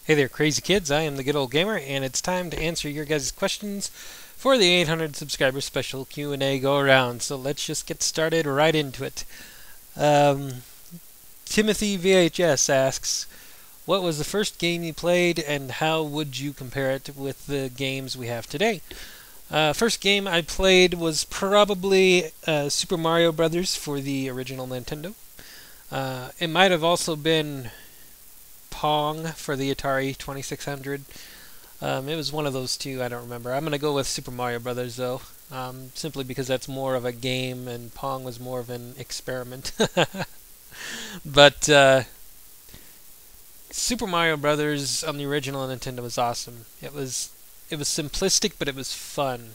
Hey there, crazy kids. I am the Good Old Gamer, and it's time to answer your guys' questions for the 800 subscriber special Q&A go-around. So let's just get started right into it. Um, Timothy VHS asks, what was the first game you played, and how would you compare it with the games we have today? First game I played was probably Super Mario Brothers for the original Nintendo. It might have also been Pong for the Atari 2600. It was one of those two. I don't remember. I'm gonna go with Super Mario Brothers though, simply because that's more of a game, and Pong was more of an experiment. But Super Mario Brothers on the original Nintendo was awesome. It was simplistic, but it was fun,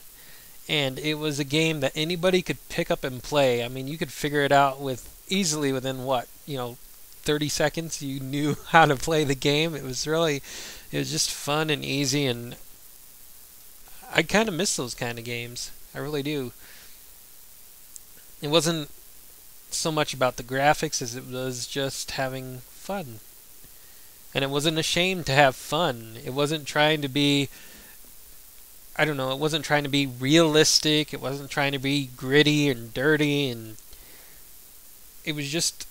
and it was a game that anybody could pick up and play. I mean, you could figure it out with easily within what 30 seconds. You knew how to play the game. It was just fun and easy, and I kind of miss those kind of games. I really do. It wasn't so much about the graphics as it was just having fun. And it wasn't ashamed to have fun. It wasn't trying to be, I don't know, it wasn't trying to be realistic. It wasn't trying to be gritty and dirty, and it was just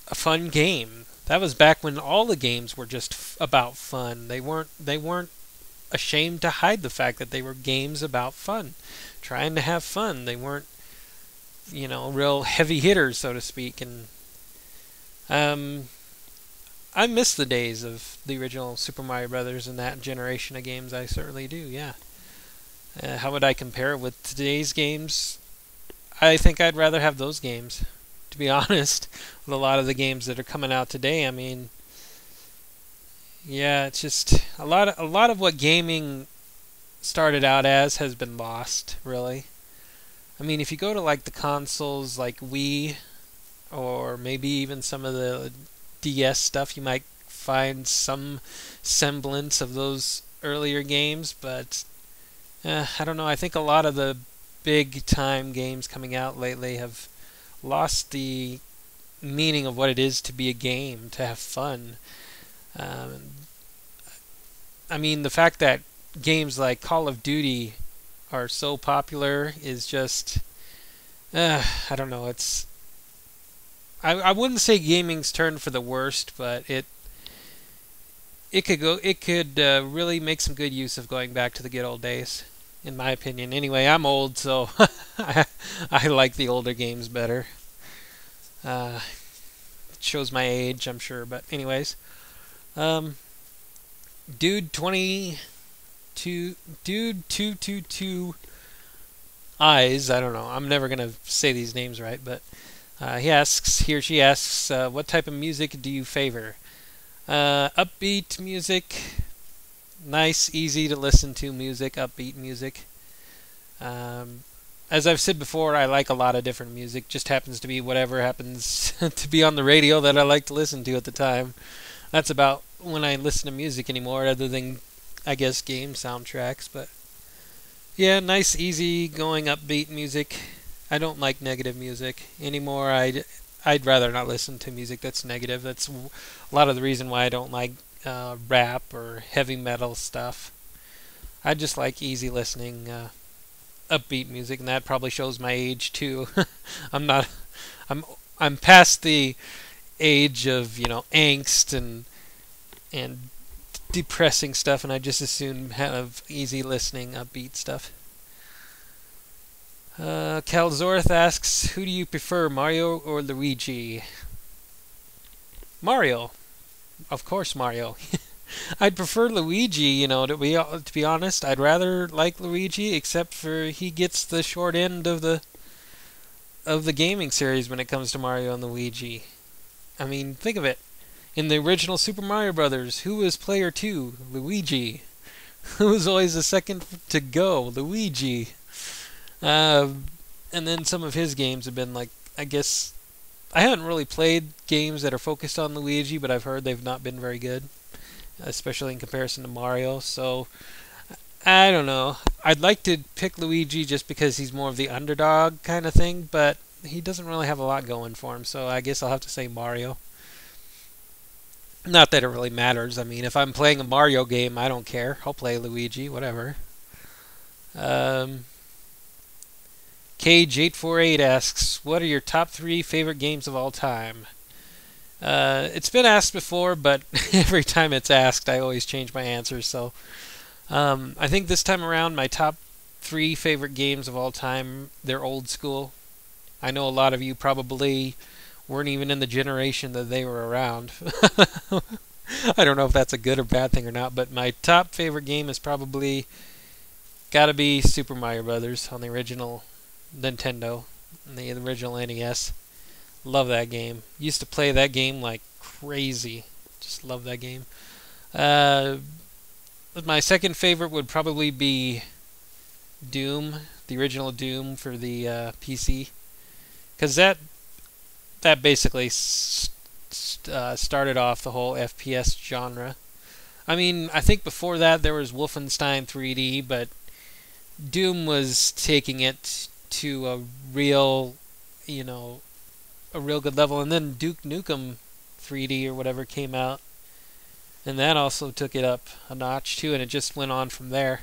a fun game. That was back when all the games were just about fun. They weren't ashamed to hide the fact that they were games about fun, trying to have fun. They weren't, real heavy hitters, so to speak. And I miss the days of the original Super Mario Brothers and that generation of games. I certainly do. Yeah. How would I compare it with today's games? I think I'd rather have those games, to be honest. With a lot of the games that are coming out today, I mean, yeah, it's just a lot of what gaming started out as has been lost, really. I mean, if you go to like the consoles like Wii or maybe even some of the DS stuff, you might find some semblance of those earlier games, but I don't know. I think a lot of the big time games coming out lately have lost the meaning of what it is to be a game, to have fun. Um, I mean, the fact that games like Call of Duty are so popular is just, I don't know. I wouldn't say gaming's turned for the worst, but it could really make some good use of going back to the good old days, in my opinion. Anyway, I'm old, so I like the older games better. It shows my age, I'm sure, but anyways, um, dude 222 eyes. I don't know. I'm never gonna say these names right, but he or she asks, what type of music do you favor? Upbeat music, nice, easy to listen to music, upbeat music. Um, as I've said before, I like a lot of different music. Just happens to be whatever happens to be on the radio that I like to listen to at the time. That's about when I listen to music anymore, other than, I guess, game soundtracks. But yeah, nice, easy going, upbeat music. I don't like negative music anymore. I'd rather not listen to music that's negative. That's a lot of the reason why I don't like rap or heavy metal stuff. I just like easy listening, upbeat music, and that probably shows my age too. I'm not. I'm. I'm past the age of angst and depressing stuff, and I just assume have easy listening, upbeat stuff. Calzorth asks, who do you prefer, Mario or Luigi? Mario. Of course, Mario. I'd prefer Luigi, to be honest. I'd rather like Luigi, except for he gets the short end of the gaming series when it comes to Mario and Luigi. I mean, think of it. In the original Super Mario Brothers, who was player 2? Luigi. Who was always the second to go? Luigi. And then some of his games have been like, I guess, I haven't really played games that are focused on Luigi, but I've heard they've not been very good, especially in comparison to Mario. So, I don't know. I'd like to pick Luigi just because he's more of the underdog kind of thing, but he doesn't really have a lot going for him, so I guess I'll have to say Mario. Not that it really matters. I mean, if I'm playing a Mario game, I don't care. I'll play Luigi, whatever. Um, Cage848 asks, "What are your top three favorite games of all time?" It's been asked before, but every time it's asked, I always change my answer. So I think this time around, my top three favorite games of all time, they're old school. I know a lot of you probably weren't even in the generation that they were around. I don't know if that's a good or bad thing or not, but my top favorite game is probably gotta be Super Mario Brothers on the original Nintendo, the original NES. Love that game. Used to play that game like crazy. Just love that game. Uh, my second favorite would probably be Doom, the original Doom for the PC, because that basically started off the whole FPS genre. I mean, I think before that there was Wolfenstein 3D, but Doom was taking it to a real, you know, a real good level. And then Duke Nukem 3D or whatever came out, and that also took it up a notch too, and it just went on from there.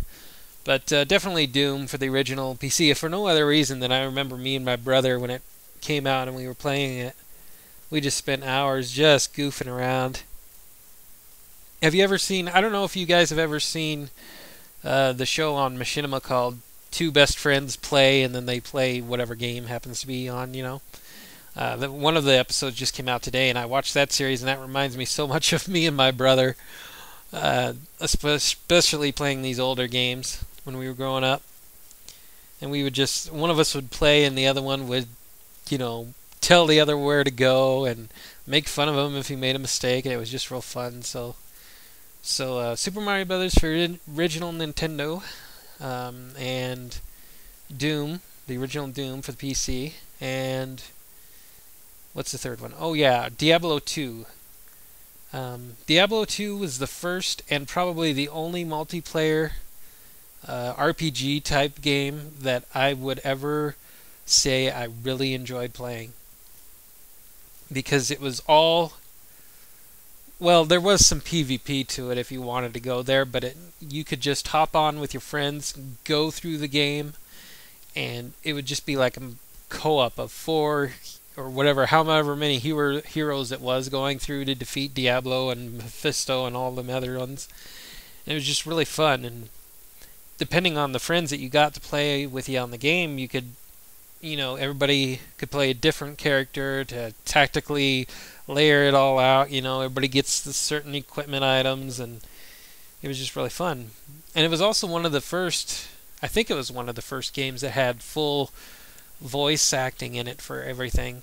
But definitely Doom for the original PC, if for no other reason than I remember me and my brother when it came out and we were playing it. We just spent hours just goofing around. Have you ever seen? I don't know if you guys have ever seen the show on Machinima called Two Best Friends Play, and then they play whatever game happens to be on. One of the episodes just came out today, and I watched that series, and that reminds me so much of me and my brother, especially playing these older games when we were growing up. And we would just, one of us would play, and the other one would, tell the other where to go and make fun of him if he made a mistake, and it was just real fun. So Super Mario Brothers for original Nintendo, and Doom, the original Doom for the PC, and what's the third one? Oh yeah, Diablo 2. Diablo 2 was the first and probably the only multiplayer RPG type game that I would ever say I really enjoyed playing, because it was all, well, there was some PvP to it if you wanted to go there, but you could just hop on with your friends, go through the game, and it would just be like a co-op of four or whatever, however many heroes it was going through to defeat Diablo and Mephisto and all the other ones. And it was just really fun, and depending on the friends that you got to play with you on the game, you could, everybody could play a different character to tactically layer it all out. Everybody gets the certain equipment items, and it was just really fun. And it was also one of the first, I think it was one of the first games that had full voice acting in it for everything.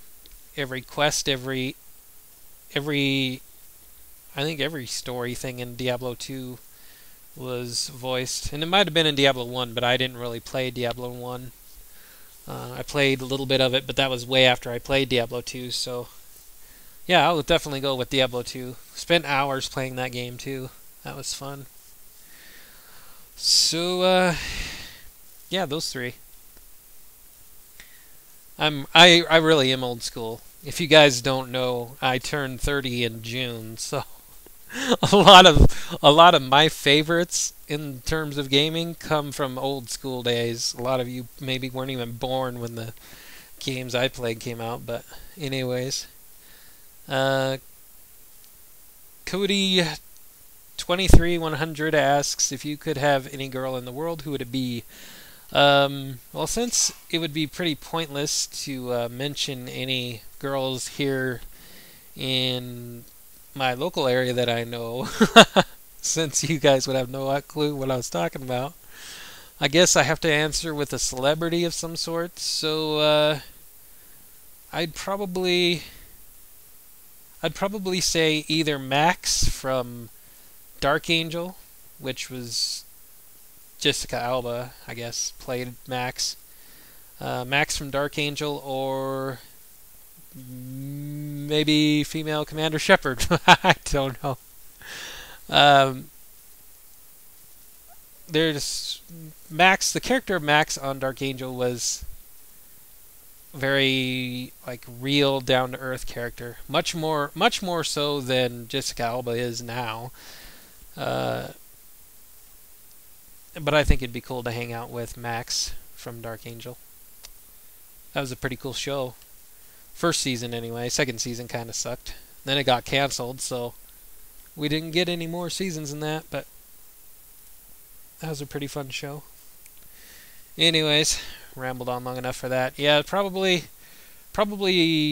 Every quest, I think every story thing in Diablo 2 was voiced. And it might have been in Diablo 1, but I didn't really play Diablo 1. I played a little bit of it, but that was way after I played Diablo 2, so yeah, I would definitely go with Diablo 2. Spent hours playing that game too. That was fun. So, yeah, those three. I really am old school. If you guys don't know, I turned 30 in June, so a lot of my favorites in terms of gaming come from old school days. A lot of you maybe weren't even born when the games I played came out, but anyways, Cody 23100 asks, if you could have any girl in the world, who would it be? Well, since it would be pretty pointless to mention any girls here in my local area that I know, since you guys would have no clue what I was talking about, I guess I have to answer with a celebrity of some sort. So I'd probably say either Max from Dark Angel, which was Jessica Alba, I guess, played Max. Max from Dark Angel, or maybe female Commander Shepard. I don't know. There's Max. The character of Max on Dark Angel was very like real, down to earth character. Much more so than Jessica Alba is now. Uh, but I think it'd be cool to hang out with Max from Dark Angel. That was a pretty cool show. First season anyway. Second season kind of sucked. Then it got canceled, so we didn't get any more seasons in that, but that was a pretty fun show. Anyways, rambled on long enough for that. Yeah, probably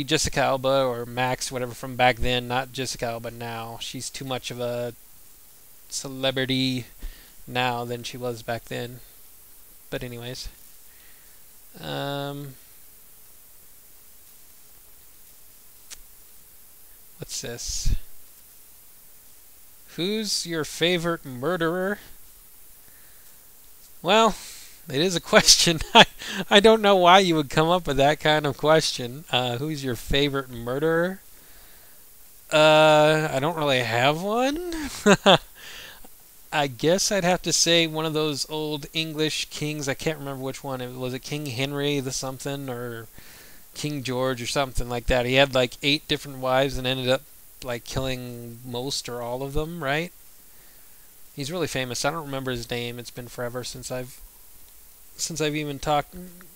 Jessica Alba or Max, whatever, from back then, not Jessica Alba now. She's too much of a celebrity now than she was back then. But anyways. What's this? Who's your favorite murderer? Well, it is a question. I don't know why you would come up with that kind of question. Who's your favorite murderer? I don't really have one. I guess I'd have to say one of those old English kings. I can't remember which one. Was it King Henry the something or King George or something like that? He had like 8 different wives and ended up like killing most or all of them, right? He's really famous. I don't remember his name. It's been forever since I've even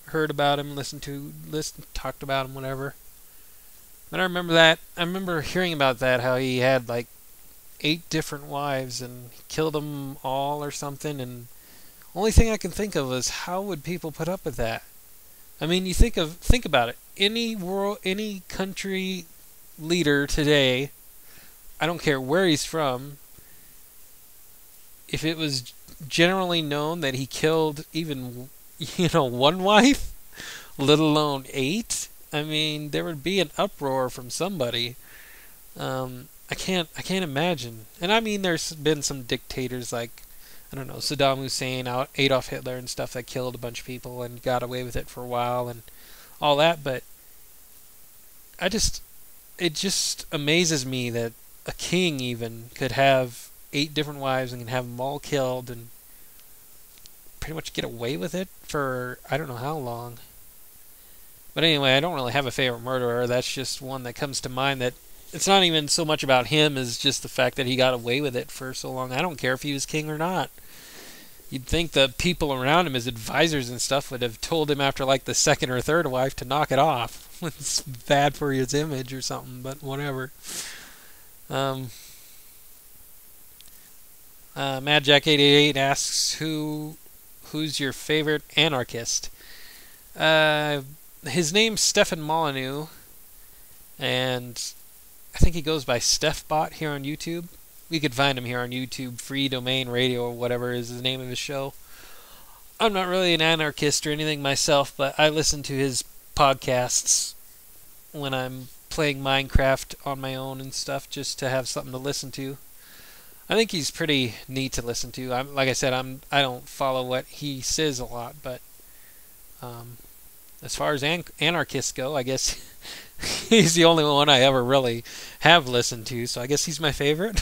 heard about him, talked about him, whatever. But I remember that. I remember hearing about that, how he had like 8 different wives and he killed them all or something. And only thing I can think of is how would people put up with that? I mean, you think about it. Any country leader today, I don't care where he's from, if it was generally known that he killed even, one wife, let alone 8, I mean, there would be an uproar from somebody. I can't imagine. And I mean, there's been some dictators like, I don't know, Saddam Hussein, Adolf Hitler and stuff that killed a bunch of people and got away with it for a while and all that, but it just amazes me that a king even could have 8 different wives and can have them all killed and pretty much get away with it for I don't know how long. But anyway, I don't really have a favorite murderer. That's just one that comes to mind. That it's not even so much about him as just the fact that he got away with it for so long. I don't care if he was king or not. You'd think the people around him, his advisors and stuff, would have told him after like the 2nd or 3rd wife to knock it off. It's bad for his image or something, but whatever. MadJack888 asks who's your favorite anarchist? His name's Stefan Molyneux, and I think he goes by StephBot here on YouTube. You could find him here on YouTube, Free Domain Radio or whatever is the name of his show. I'm not really an anarchist or anything myself, but I listen to his podcasts when I'm playing Minecraft on my own and stuff, just to have something to listen to. I think he's pretty neat to listen to. Like I said, I don't follow what he says a lot, but as far as anarchists go, I guess he's the only one I ever really have listened to, so I guess he's my favorite.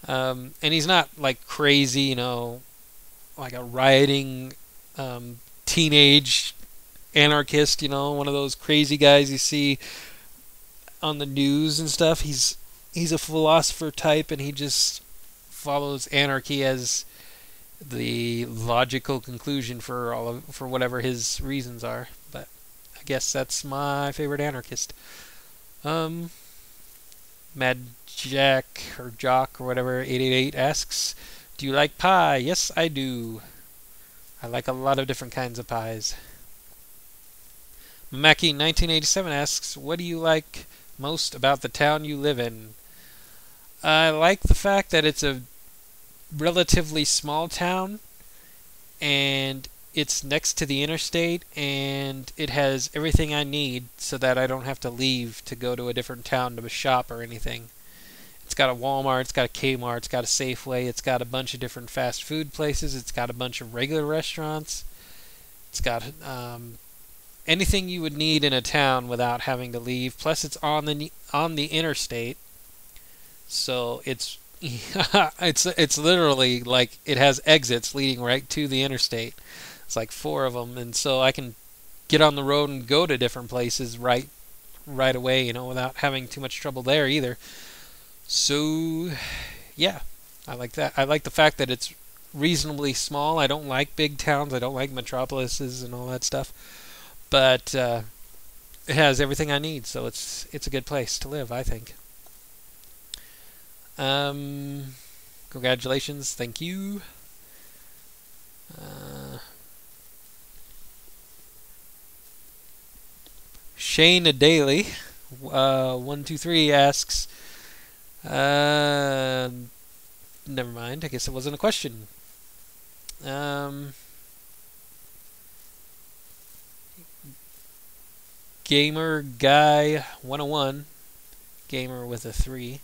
And he's not like crazy, like a rioting teenage anarchist, one of those crazy guys you see on the news and stuff. He's a philosopher type, and he just follows anarchy as the logical conclusion for whatever his reasons are. But I guess that's my favorite anarchist. Mad Jack or Jock or whatever 888 asks, do you like pie? Yes, I do. I like a lot of different kinds of pies. Mackie 1987 asks, what do you like most about the town you live in? I like the fact that it's a relatively small town and it's next to the interstate and it has everything I need so that I don't have to leave to go to a different town to shop or anything. It's got a Walmart, it's got a Kmart, it's got a Safeway, it's got a bunch of different fast food places, it's got a bunch of regular restaurants, it's got anything you would need in a town without having to leave. Plus it's on the interstate. So it's it's literally like it has exits leading right to the interstate. It's like 4 of them, and so I can get on the road and go to different places right away, without having too much trouble there either. So, yeah, I like that. I like the fact that it's reasonably small. I don't like big towns. I don't like metropolises and all that stuff. But it has everything I need, so it's a good place to live, I think. Congratulations, thank you. Shane Daly, 123 asks, never mind, I guess it wasn't a question. Gamer Guy 101, gamer with a 3.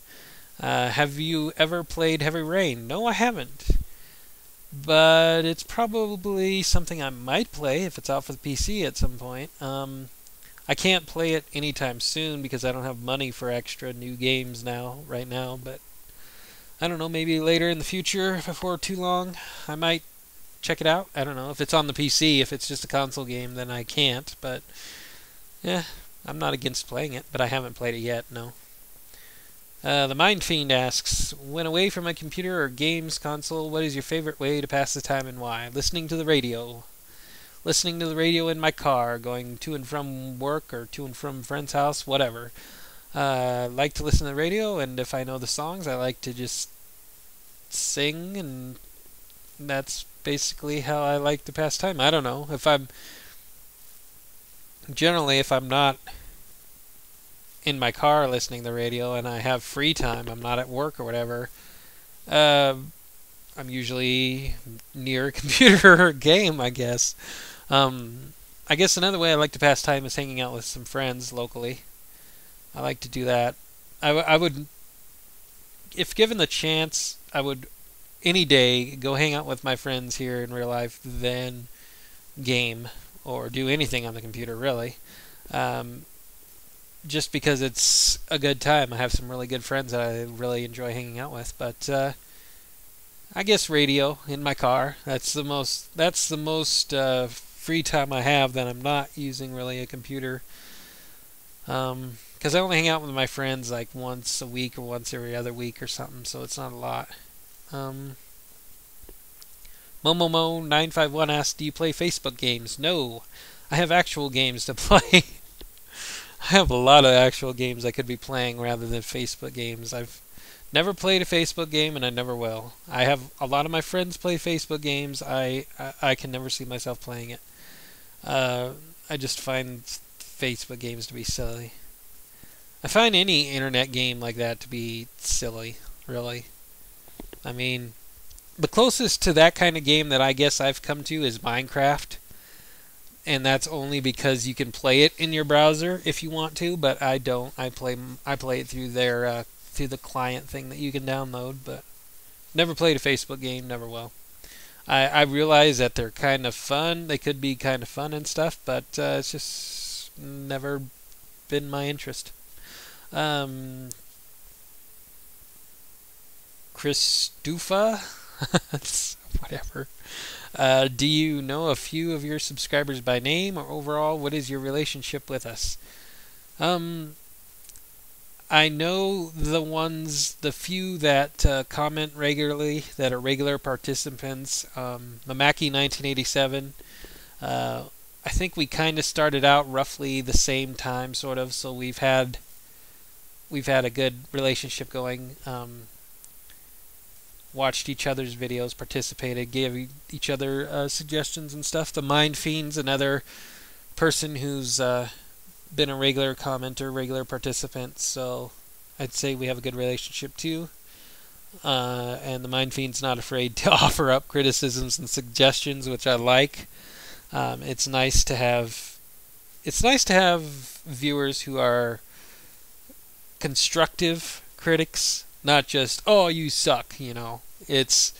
Have you ever played Heavy Rain? No, I haven't. But it's probably something I might play if it's out for the PC at some point. I can't play it anytime soon because I don't have money for extra new games right now, but I don't know, maybe later in the future, before too long, I might check it out. I don't know. If it's on the PC, if it's just a console game, then I can't, but yeah, I'm not against playing it, but I haven't played it yet, no. The Mind Fiend asks, when away from a computer or games console, what is your favorite way to pass the time and why? Listening to the radio. Listening to the radio in my car, going to and from work or to and from a friend's house, whatever. I like to listen to the radio, and if I know the songs, I like to just sing, and that's basically how I like to pass time. I don't know. If I'm not in my car listening to the radio and I have free time, I'm not at work or whatever, I'm usually near a computer or a game, I guess. I guess another way I like to pass time is hanging out with some friends locally. I like to do that. I would, if given the chance, I would any day go hang out with my friends here in real life than game or do anything on the computer, really. Just because it's a good time. I have some really good friends that I really enjoy hanging out with, but I guess radio in my car. That's the most free time I have that I'm not using really a computer. Because I only hang out with my friends like once a week or once every other week or something, so it's not a lot. Momomo951 asks, do you play Facebook games? No. I have actual games to play. I have a lot of actual games I could be playing rather than Facebook games. I've never played a Facebook game, and I never will. I have a lot of my friends play Facebook games. I can never see myself playing it. I just find Facebook games to be silly. I find any internet game like that to be silly, really. I mean, the closest to that kind of game that I guess I've come to is Minecraft. And that's only because you can play it in your browser if you want to, but I don't. I play it through through the client thing that you can download, but never played a Facebook game, never will. I realize that they're kind of fun. They could be kind of fun and stuff, but it's just never been my interest. Chris Dufa, whatever. Do you know a few of your subscribers by name, or overall, what is your relationship with us? I know the few that comment regularly, that are regular participants. Mamaki1987. I think we kind of started out roughly the same time, sort of. So we've had a good relationship going. Watched each other's videos, participated, gave each other suggestions and stuff. The Mind Fiend's another person who's been a regular commenter, regular participant, so I'd say we have a good relationship too. And the Mind Fiend's not afraid to offer up criticisms and suggestions, which I like. It's nice to have viewers who are constructive critics, not just, oh, you suck, It's,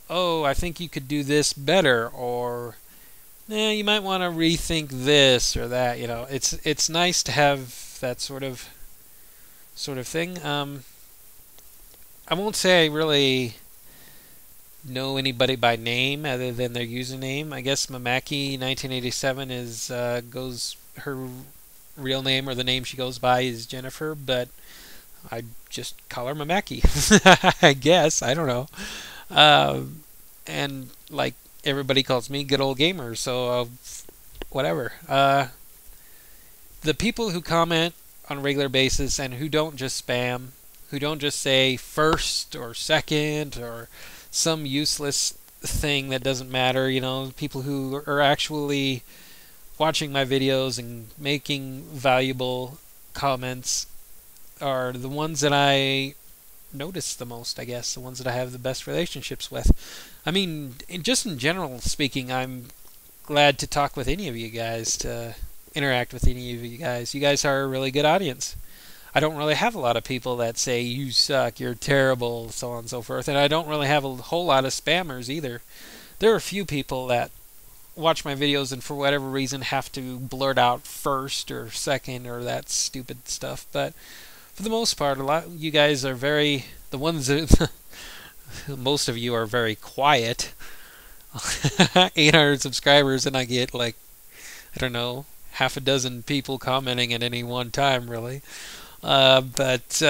oh, I think you could do this better, or you might want to rethink this or that, It's nice to have that sort of thing. I won't say I really know anybody by name other than their username. I guess Mamaki 1987 is goes her real name, or the name she goes by is Jennifer, but I just call her Mamaki. I guess, I don't know. And like everybody calls me Good Old Gamer, so whatever. The people who comment on a regular basis and who don't just spam, who don't just say first or second or some useless thing that doesn't matter, people who are actually watching my videos and making valuable comments are the ones that I notice the most, I guess, the ones that I have the best relationships with. I mean, just in general speaking, I'm glad to talk with any of you guys, to interact with any of you guys. You guys are a really good audience. I don't really have a lot of people that say, you suck, you're terrible, so on and so forth, and I don't really have a whole lot of spammers either. There are a few people that watch my videos and for whatever reason have to blurt out first or second or that stupid stuff, but for the most part, a lot of you guys are the ones that most of you are very quiet. 800 subscribers and I get like, I don't know, half a dozen people commenting at any one time, really. But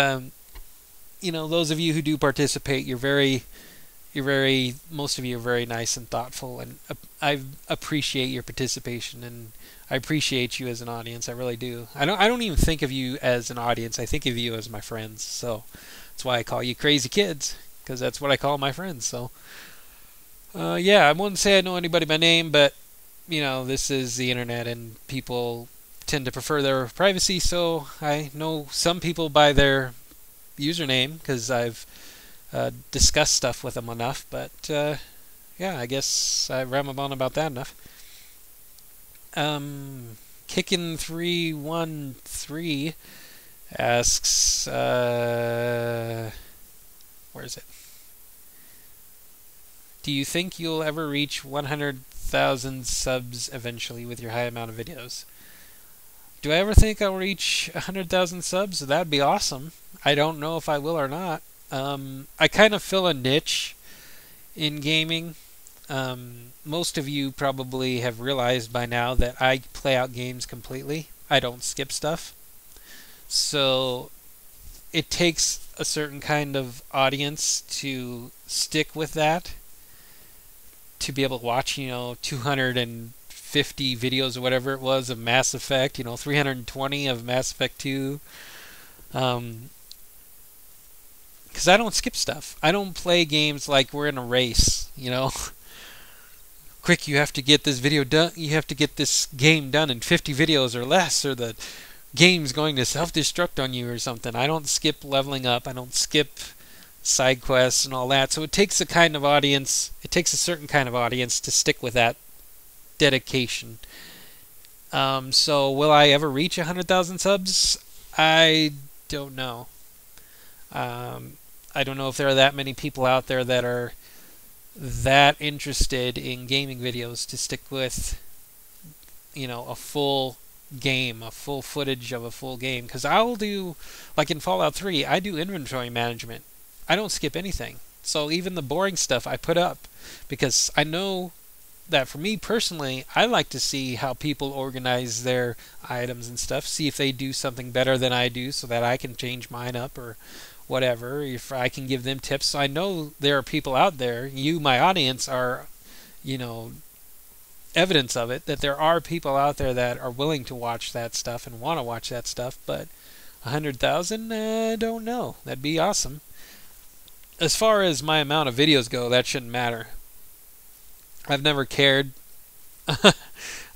those of you who do participate, most of you are very nice and thoughtful, and I appreciate your participation, and I appreciate you as an audience. I really do. I don't even think of you as an audience. I think of you as my friends. So that's why I call you crazy kids, because that's what I call my friends. So yeah, I wouldn't say I know anybody by name, but this is the internet, and people tend to prefer their privacy. So I know some people by their username because I've discussed stuff with them enough. But yeah, I guess I rambled on about that enough. Kickin313 asks, where is it? Do you think you'll ever reach 100,000 subs eventually with your high amount of videos? Do I ever think I'll reach 100,000 subs? That'd be awesome. I don't know if I will or not. I kind of fill a niche in gaming. Most of you probably have realized by now that I play out games completely. I don't skip stuff. So it takes a certain kind of audience to stick with that, to be able to watch, 250 videos or whatever it was of Mass Effect, 320 of Mass Effect 2. Because I don't skip stuff. I don't play games like we're in a race, Quick, you have to get this video done. You have to get this game done in 50 videos or less, or the game's going to self-destruct on you or something. I don't skip leveling up. I don't skip side quests and all that. So it takes a kind of audience. It takes a certain kind of audience to stick with that dedication. So will I ever reach 100,000 subs? I don't know. I don't know if there are that many people out there that are that interested in gaming videos to stick with, a full game, a full footage of a full game. Because I'll do, like in Fallout 3, I do inventory management. I don't skip anything. So even the boring stuff I put up, because I know that for me personally, I like to see how people organize their items and stuff, see if they do something better than I do so that I can change mine up or whatever, if I can give them tips. So I know there are people out there, you, my audience, are, evidence of it, that there are people out there that are willing to watch that stuff and want to watch that stuff, but 100,000, I don't know. That'd be awesome. As far as my amount of videos go, that shouldn't matter. I've never cared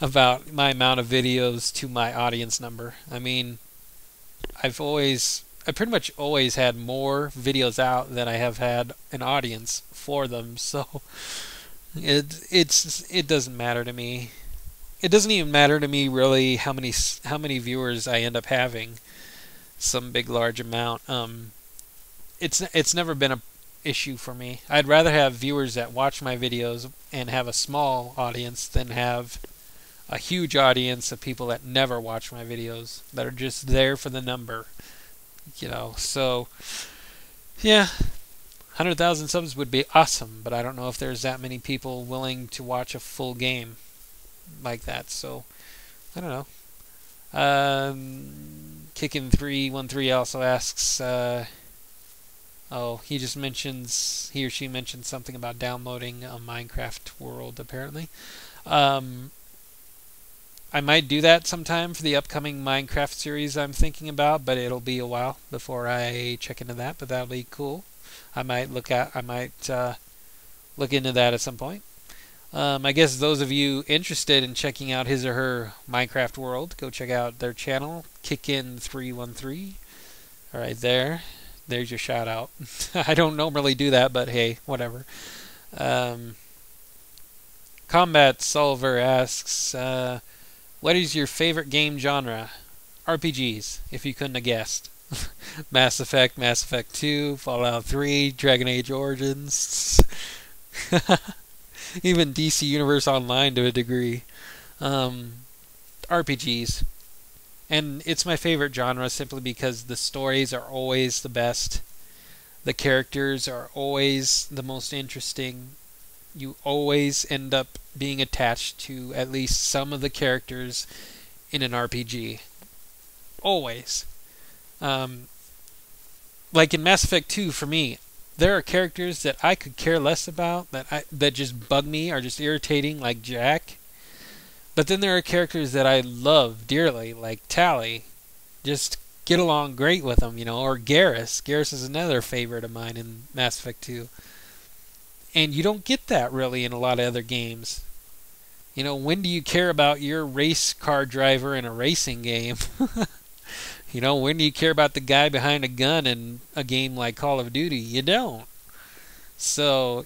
about my amount of videos to my audience number. I mean, I pretty much always had more videos out than I have had an audience for them, so it doesn't matter to me. It doesn't even matter to me really how many viewers I end up having. Some big large amount. It's never been a issue for me. I'd rather have viewers that watch my videos and have a small audience than have a huge audience of people that never watch my videos, that are just there for the number. So yeah, 100,000 subs would be awesome, but I don't know if there's that many people willing to watch a full game like that. So I don't know. Kickin313 also asks. Oh, he just mentions, he or she mentioned something about downloading a Minecraft world, apparently. I might do that sometime for the upcoming Minecraft series I'm thinking about, but it'll be a while before I check into that, but that'll be cool. I might look into that at some point. I guess those of you interested in checking out his or her Minecraft world, go check out their channel, Kickin313. Alright, there's your shout out. I don't normally do that, but hey, whatever. Combat Solver asks, what is your favorite game genre? RPGs, if you couldn't have guessed. Mass Effect, Mass Effect 2, Fallout 3, Dragon Age Origins. Even DC Universe Online to a degree. RPGs. And it's my favorite genre simply because the stories are always the best. The characters are always the most interesting. You always end up being attached to at least some of the characters in an RPG. Always. Like in Mass Effect 2, for me, there are characters that I could care less about, that just bug me, are just irritating, like Jack. But then there are characters that I love dearly, like Tally. Just get along great with them, or Garrus. Garrus is another favorite of mine in Mass Effect 2. And you don't get that really in a lot of other games. When do you care about your race car driver in a racing game? When do you care about the guy behind a gun in a game like Call of Duty? You don't. So,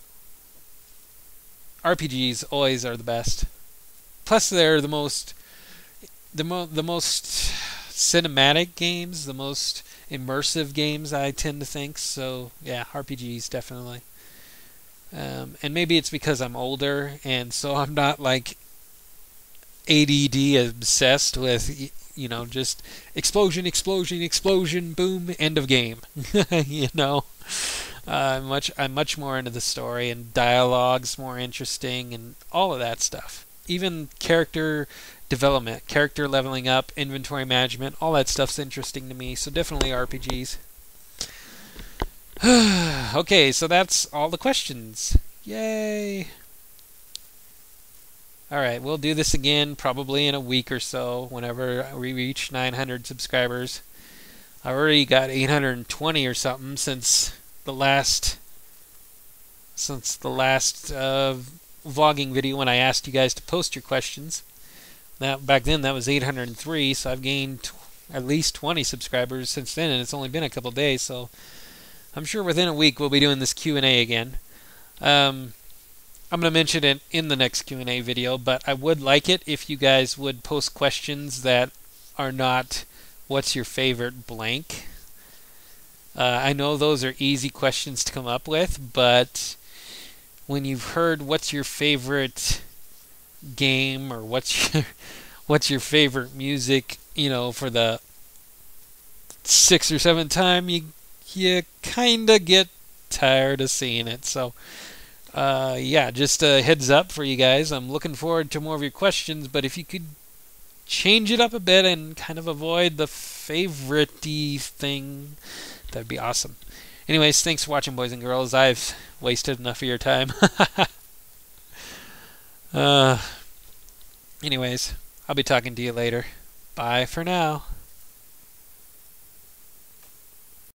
RPGs always are the best. Plus, they're the most cinematic games, the most immersive games, I tend to think. So, yeah, RPGs definitely. And maybe it's because I'm older, and so I'm not like ADD obsessed with, just explosion, explosion, explosion, boom, end of game. I'm much more into the story, and dialogue's more interesting, and all of that stuff. Even character development, character leveling up, inventory management, all that stuff's interesting to me. So definitely RPGs. Okay, so that's all the questions. Yay! Alright, we'll do this again probably in a week or so, whenever we reach 900 subscribers. I already got 820 or something since the last vlogging video when I asked you guys to post your questions. Back then that was 803, so I've gained at least 20 subscribers since then, and it's only been a couple days, so I'm sure within a week we'll be doing this Q&A again. I'm going to mention it in the next Q&A video, but I would like it if you guys would post questions that are not, what's your favorite blank? I know those are easy questions to come up with, but when you've heard what's your favorite game, or what's your favorite music, for the 6th or 7th time, you kind of get tired of seeing it. So yeah, just a heads up for you guys. I'm looking forward to more of your questions, but if you could change it up a bit and kind of avoid the favorite-y thing, that'd be awesome. Anyways, thanks for watching, boys and girls. I've wasted enough of your time. Anyways, I'll be talking to you later. Bye for now.